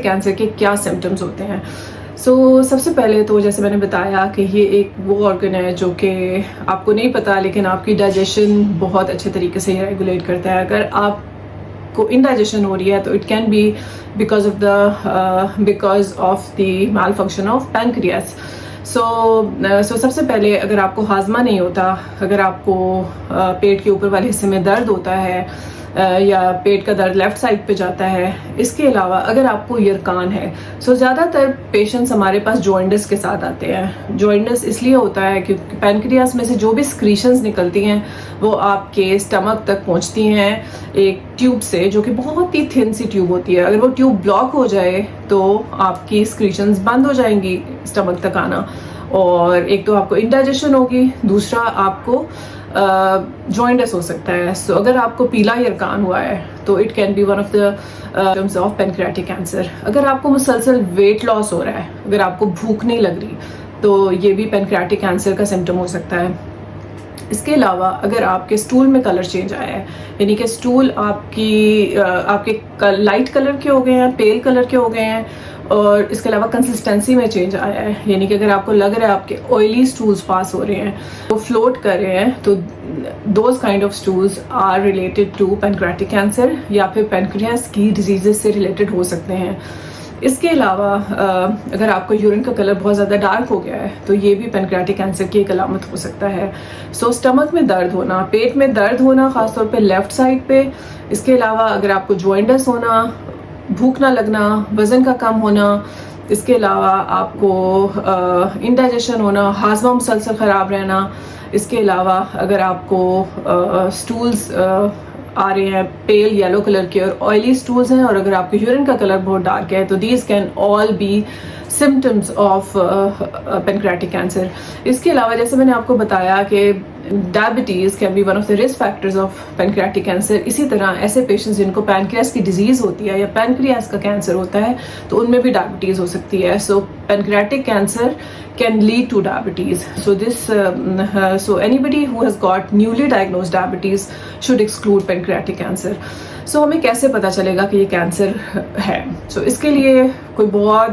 Cancer के क्या symptoms होते हैं। सबसे पहले तो जैसे मैंने बताया कि ये एक वो ऑर्गन है जो कि आपको नहीं पता, लेकिन आपकी डाइजेशन बहुत अच्छे तरीके से रेगुलेट करता है। अगर आपको इनडाइजेशन हो रही है तो it can be because of the mall function of pancreas. सबसे पहले अगर आपको हाजमा नहीं होता, अगर आपको पेट के ऊपर वाले हिस्से में दर्द होता है या पेट का दर्द लेफ्ट साइड पे जाता है, इसके अलावा अगर आपको यरकान है, ज़्यादातर पेशेंट्स हमारे पास जॉन्डिस के साथ आते हैं। जॉन्डिस इसलिए होता है क्योंकि पैनक्रियास में से जो भी स्क्रीशंस निकलती हैं वो आपके स्टमक तक पहुंचती हैं एक ट्यूब से, जो कि बहुत ही थिन सी ट्यूब होती है। अगर वो ट्यूब ब्लॉक हो जाए तो आपकी स्क्रीशंस बंद हो जाएंगी स्टमक तक आना, और एक तो आपको इंडाइजेशन होगी, दूसरा आपको जॉइंडिस हो सकता है। अगर आपको पीला यरकान हुआ है तो it can be one of the symptoms of pancreatic cancer. अगर आपको मुसलसल वेट लॉस हो रहा है, अगर आपको भूख नहीं लग रही, तो ये भी पैनक्रियाटिक कैंसर का सिम्टम हो सकता है। इसके अलावा अगर आपके स्टूल में कलर चेंज आया है, यानी कि स्टूल आपके लाइट कलर के हो गए हैं, पेल कलर के हो गए हैं, और इसके अलावा कंसिस्टेंसी में चेंज आया है, यानी कि अगर आपको लग रहा है आपके ऑयली स्टूल्स पास हो रहे हैं, तो फ्लोट कर रहे हैं, तो those kind of stools are related to pancreatic cancer या फिर पैनक्रियास की डिजीजेस से रिलेटेड हो सकते हैं। इसके अलावा अगर आपको यूरिन का कलर बहुत ज़्यादा डार्क हो गया है तो ये भी पैनक्रियाटिक कैंसर की एक अलामत हो सकता है। स्टमक में दर्द होना, पेट में दर्द होना, ख़ासतौर पे लेफ़्ट साइड पे। इसके अलावा अगर आपको जॉइंडिस होना, भूख ना लगना, वज़न का कम होना, इसके अलावा आपको इंडाइजेशन होना, हाजमा मुसलसल ख़राब रहना, इसके अलावा अगर आपको स्टूल्स आ रहे हैं पेल येलो कलर के और ऑयली स्टूल्स हैं, और अगर आपके यूरिन का कलर बहुत डार्क है, तो these can all B symptoms of pancreatic cancer. इसके अलावा जैसे मैंने आपको बताया कि diabetes can be one of the risk factors of pancreatic cancer. इसी तरह ऐसे पेशेंट्स जिनको पैनक्रियास की डिजीज होती है या पैनक्रियास का कैंसर होता है तो उनमें भी डायबिटीज हो सकती है। Pancreatic cancer can lead to diabetes. So anybody who has got newly diagnosed diabetes should exclude pancreatic cancer. हमें कैसे पता चलेगा कि ये कैंसर है? इसके लिए कोई बहुत